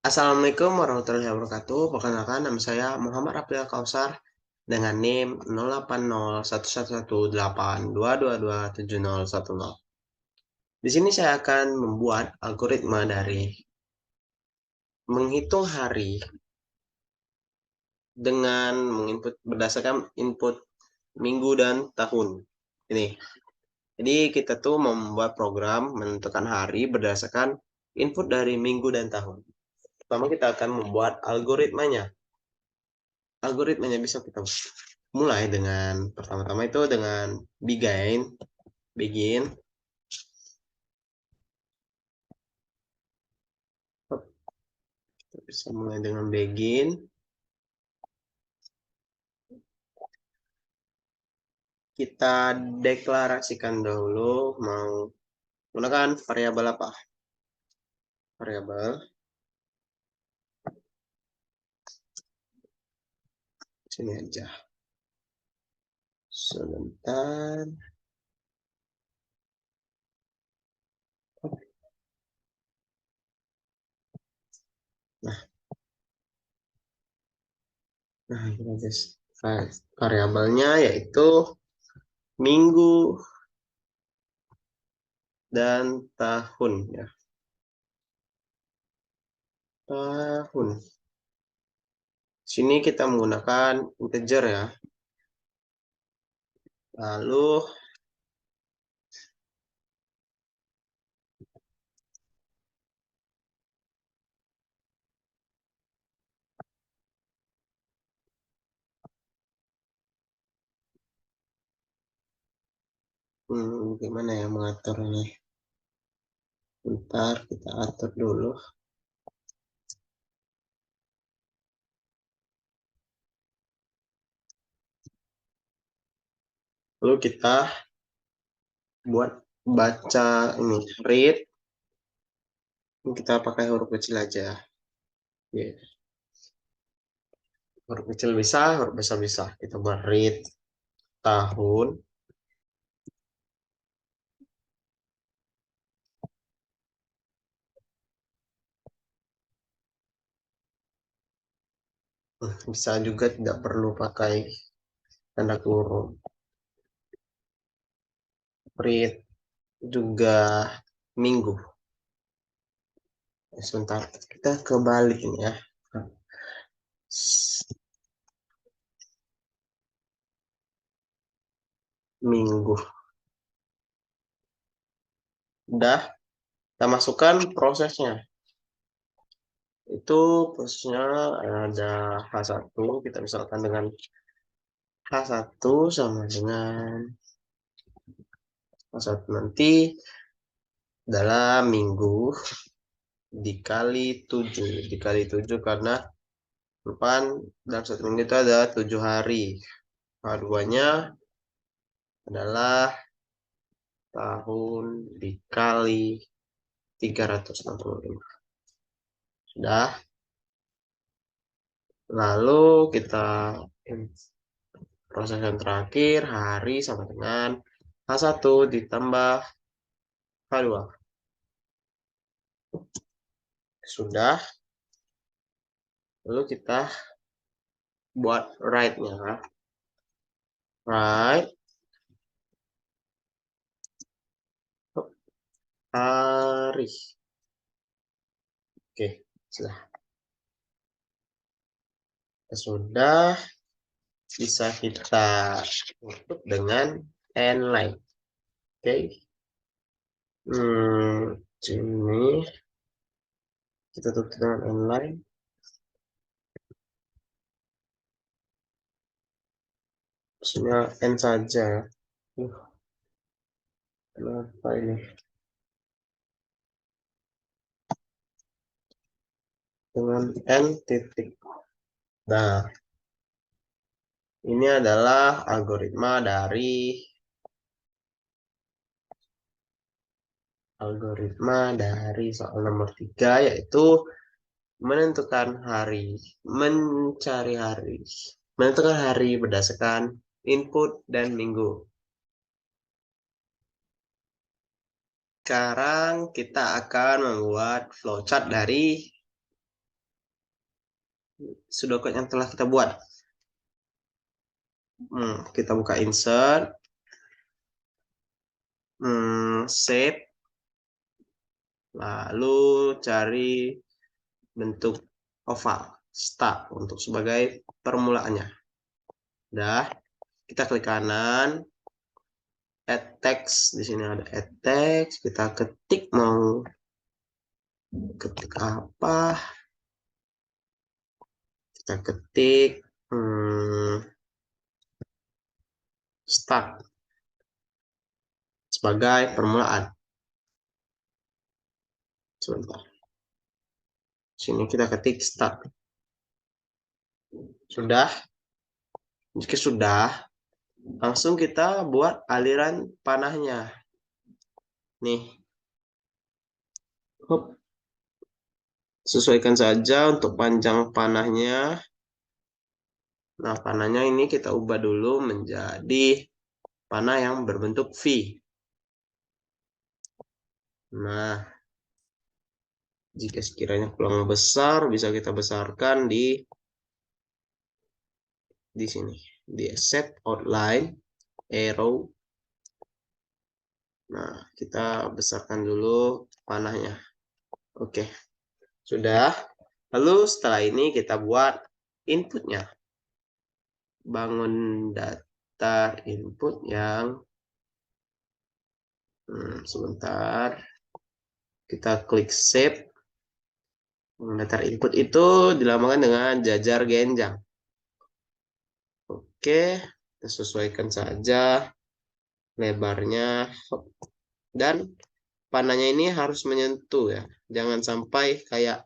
Assalamualaikum warahmatullahi wabarakatuh. Perkenalkan nama saya Muhammad Abdul Kausar dengan NIM 08011188222700. Di sini saya akan membuat algoritma dari menghitung hari dengan menginput berdasarkan input minggu dan tahun. Ini. Jadi kita tuh membuat program menentukan hari berdasarkan input dari minggu dan tahun. Pertama kita akan membuat algoritmanya. Algoritmanya bisa kita mulai dengan pertama-tama itu dengan begin. Kita bisa mulai dengan begin. Kita deklarasikan dahulu mau menggunakan variabel apa? Variabel sini aja. Sebentar. Nah, ini guys. Variabelnya yaitu minggu dan tahun ya. Tahun. Sini kita menggunakan integer ya. Lalu gimana ya mengaturnya? Bentar, kita atur dulu. Lalu kita buat baca ini, read. Kita pakai huruf kecil aja. Yeah. Huruf kecil bisa, huruf besar bisa. Kita buat read tahun. Bisa juga tidak perlu pakai tanda kurung. Read juga minggu. Sebentar, kita kebalik ini ya. Minggu. Udah, kita masukkan prosesnya. Itu prosesnya ada H1, kita misalkan dengan H1 sama dengan H1 nanti dalam minggu dikali 7 karena depan dalam satu minggu itu ada 7 hari. Keduanya adalah tahun dikali 365. Sudah. Lalu kita proses yang terakhir hari sama dengan H1 ditambah H2. Sudah. Lalu kita buat right-nya. Right. Hari. Oke, sudah bisa kita tutup dengan n-line. Oke. Sini kita tutup dengan n-line. Maksudnya n saja. Kenapa ini? Dengan n titik. Nah, ini adalah algoritma dari soal nomor 3, yaitu menentukan hari, menentukan hari berdasarkan input dan minggu. Sekarang kita akan membuat flowchart dari pseudocode yang telah kita buat. Kita buka insert, save, lalu cari bentuk oval, start untuk sebagai permulaannya. Udah, kita klik kanan, add text. Di sini ada add text. Kita ketik mau ketik apa? Kita ketik start sebagai permulaan. Sebentar. Sini kita ketik start. Sudah. Jika sudah, langsung kita buat aliran panahnya. Nih. Hop. Sesuaikan saja untuk panjang panahnya. Nah, panahnya ini kita ubah dulu menjadi panah yang berbentuk V. Nah, jika sekiranya kurang besar, bisa kita besarkan di sini, di set outline, arrow. Nah, kita besarkan dulu panahnya. Oke, sudah. Lalu setelah ini kita buat inputnya. Bangun daftar input yang sebentar. Kita klik save. Daftar input itu dilambangkan dengan jajar genjang. Oke, kita sesuaikan saja lebarnya. Dan panahnya ini harus menyentuh ya. Jangan sampai kayak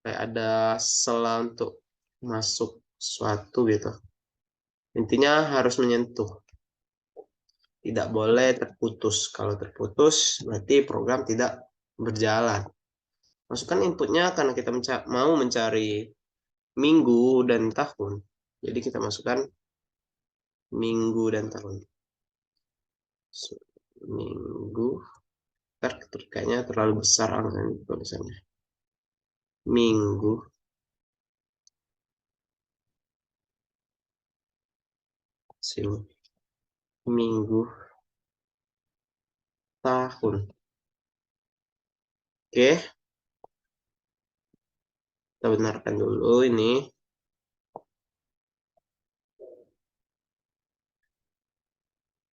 ada sela untuk masuk sesuatu gitu. Intinya harus menyentuh. Tidak boleh terputus. Kalau terputus berarti program tidak berjalan. Masukkan inputnya karena kita mau mencari minggu dan tahun. Jadi kita masukkan minggu dan tahun. Minggu. Kayaknya terlalu besar angkanya tulisannya. Minggu. Sini. Minggu. Tahun. Oke. Kita benarkan dulu ini.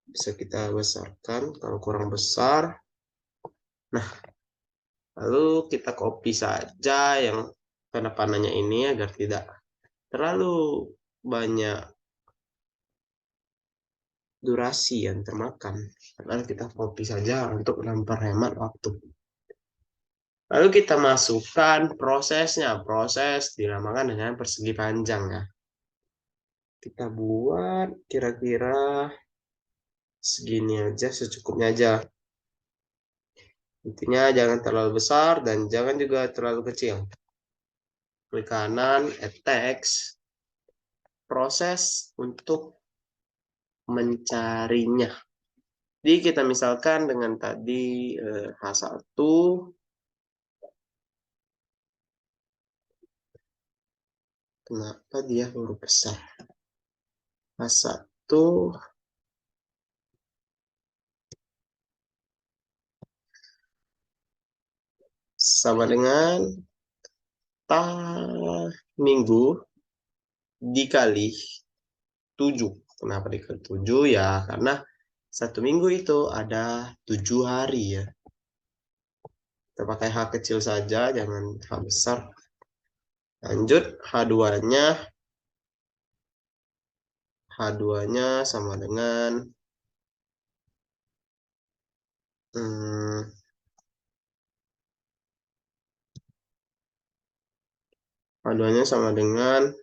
Bisa kita besarkan kalau kurang besar. Nah, lalu kita copy saja yang panah-panahnya ini agar tidak terlalu banyak durasi yang termakan. Lalu kita copy saja untuk memperhemat waktu. Lalu kita masukkan prosesnya. Proses dinamakan dengan persegi panjang ya. Kita buat kira-kira segini aja, secukupnya aja. Intinya jangan terlalu besar dan jangan juga terlalu kecil. Klik kanan, add text. Proses untuk mencarinya. Jadi kita misalkan dengan tadi H1. Kenapa dia huruf besar? H1 sama dengan minggu dikali 7. Kenapa dikali 7? Ya, karena satu minggu itu ada 7 hari ya. Kita pakai H kecil saja, jangan H besar. Lanjut, H2-nya. H2-nya sama dengan H2-nya sama dengan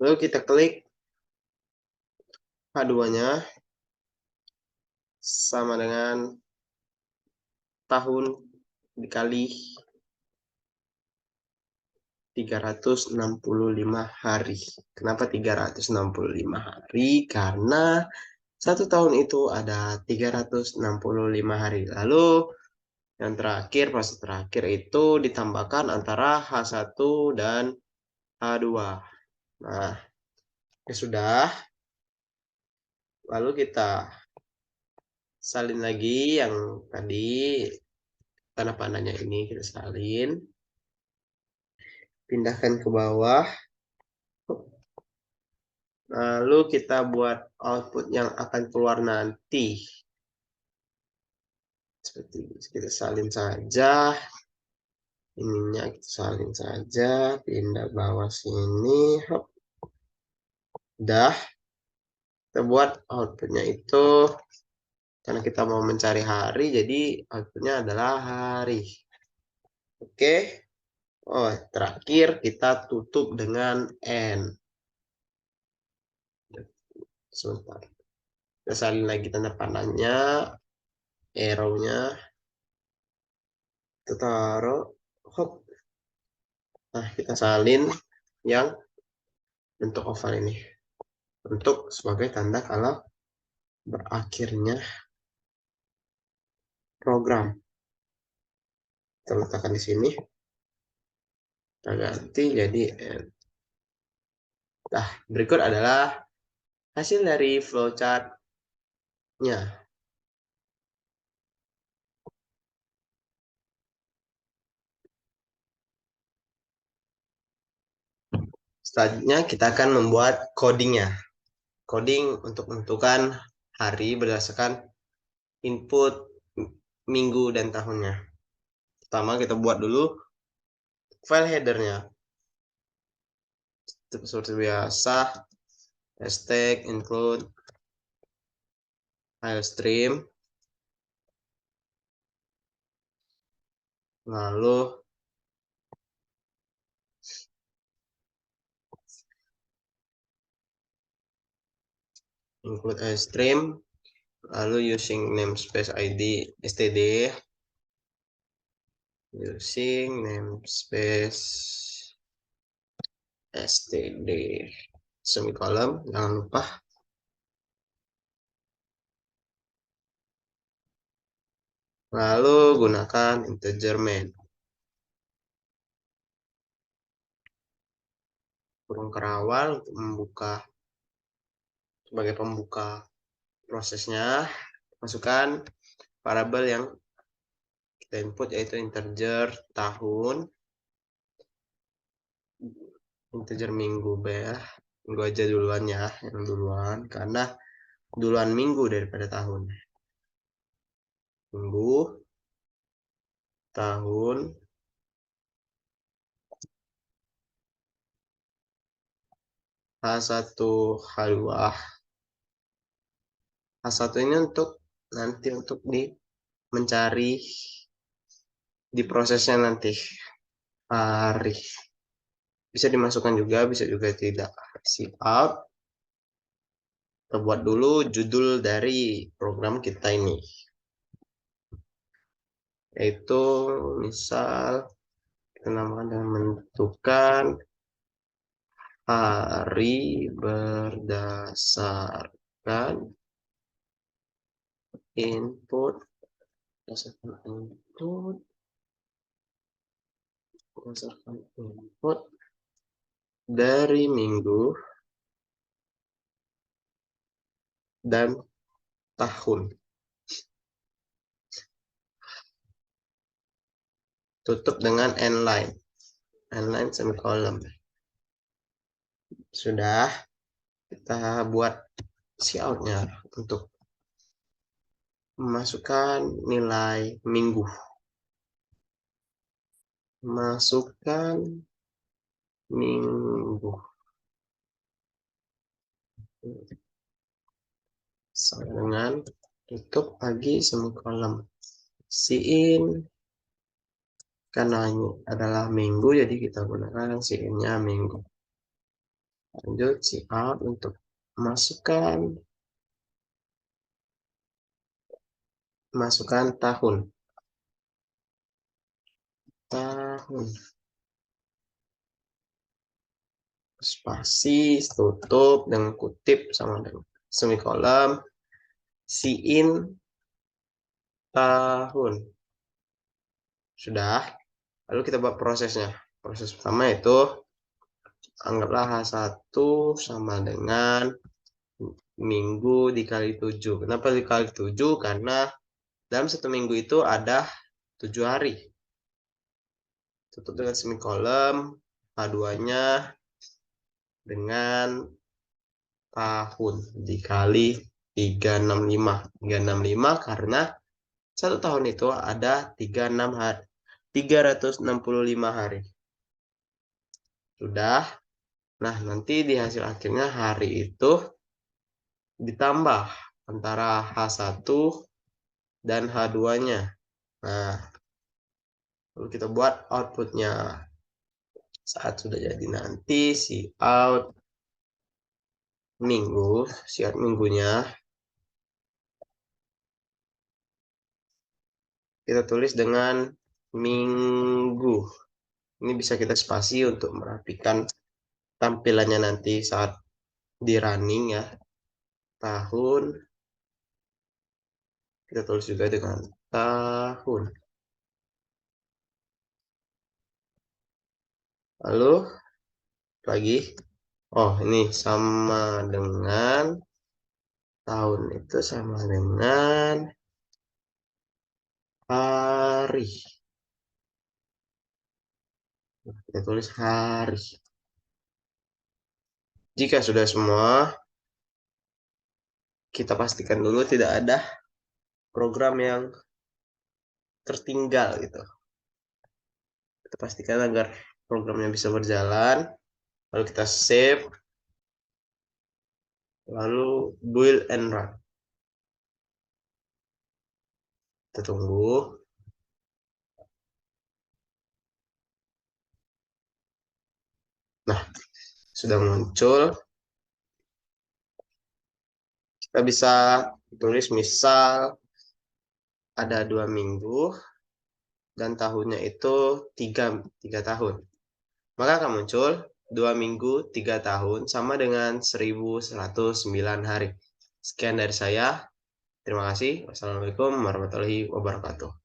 lalu kita klik H2-nya sama dengan tahun dikali 365 hari. Kenapa 365 hari? Karena satu tahun itu ada 365 hari. Lalu yang terakhir, fase terakhir itu ditambahkan antara H1 dan H2. Nah, ya sudah. Lalu kita salin lagi yang tadi tanda panahnya ini kita salin. Pindahkan ke bawah. Lalu kita buat output yang akan keluar nanti. Seperti ini. Kita salin saja. Ininya kita salin saja. Pindah bawah sini. Hop. Udah. Kita buat outputnya itu. Karena kita mau mencari hari, jadi outputnya adalah hari. Oke. Oh, terakhir kita tutup dengan N. Sebentar. Kita salin lagi tanda panahnya. Arrow-nya. Kita taruh. Hop. Nah, kita salin yang bentuk oval ini. Untuk sebagai tanda kalau berakhirnya program. Kita letakkan di sini. Kita ganti jadi N. Nah, berikut adalah hasil dari flowchart-nya. Selanjutnya kita akan membuat codingnya. Coding untuk menentukan hari berdasarkan input minggu dan tahunnya. Pertama kita buat dulu file headernya. Seperti biasa, hashtag include file stream. Lalu include stream. Lalu using namespace ID std. Using namespace std. Semikolon, jangan lupa. Lalu gunakan integer main. Kurung kerawal untuk membuka sebagai pembuka prosesnya. Masukkan variabel yang kita input yaitu integer tahun, integer minggu ya. Minggu aja duluan ya, yang duluan karena duluan minggu daripada tahun. Minggu, tahun, H1, H2. H1 ini untuk nanti untuk mencari di prosesnya nanti hari. Bisa dimasukkan juga, bisa juga tidak. Cout. Kita buat dulu judul dari program kita ini. Yaitu misal kita namakan dengan menentukan hari berdasarkan input dari minggu dan tahun. Tutup dengan n-line. N-line semikolon. Sudah, kita buat cout-nya untuk memasukkan nilai minggu. Masukkan minggu. Sama dengan tutup lagi semikolon. Sin karena ini adalah minggu, jadi kita gunakan sin-nya minggu. Lanjut cout untuk masukkan tahun. tahun. Spasi, tutup dengan kutip sama dengan semikolon, siin tahun. Sudah. Lalu kita buat prosesnya. Proses pertama itu anggaplah H1 sama dengan minggu dikali 7. Kenapa dikali 7? Karena dalam satu minggu itu ada 7 hari. Tutup dengan semikolon, H2-nya dengan tahun dikali 365. 365 karena satu tahun itu ada 36 hari. 365 hari. Sudah. Nah, nanti di hasil akhirnya hari itu ditambah antara H1 dan H2-nya. Nah, lalu kita buat outputnya. Saat sudah jadi nanti si out minggu, si out minggunya kita tulis dengan minggu. Ini bisa kita spasi untuk merapikan tampilannya nanti saat di running ya. Tahun kita tulis juga dengan tahun. Lalu lagi, oh ini sama dengan tahun itu sama dengan hari. Kita tulis hari. Jika sudah semua, kita pastikan dulu tidak ada program yang tertinggal gitu. Kita pastikan agar programnya bisa berjalan. Lalu kita save. Lalu build and run. Kita tunggu. Nah, sudah muncul. Kita bisa tulis misal ada 2 minggu dan tahunnya itu 3 tahun. Maka akan muncul 2 minggu 3 tahun sama dengan 1109 hari. Sekian dari saya. Terima kasih. Wassalamualaikum warahmatullahi wabarakatuh.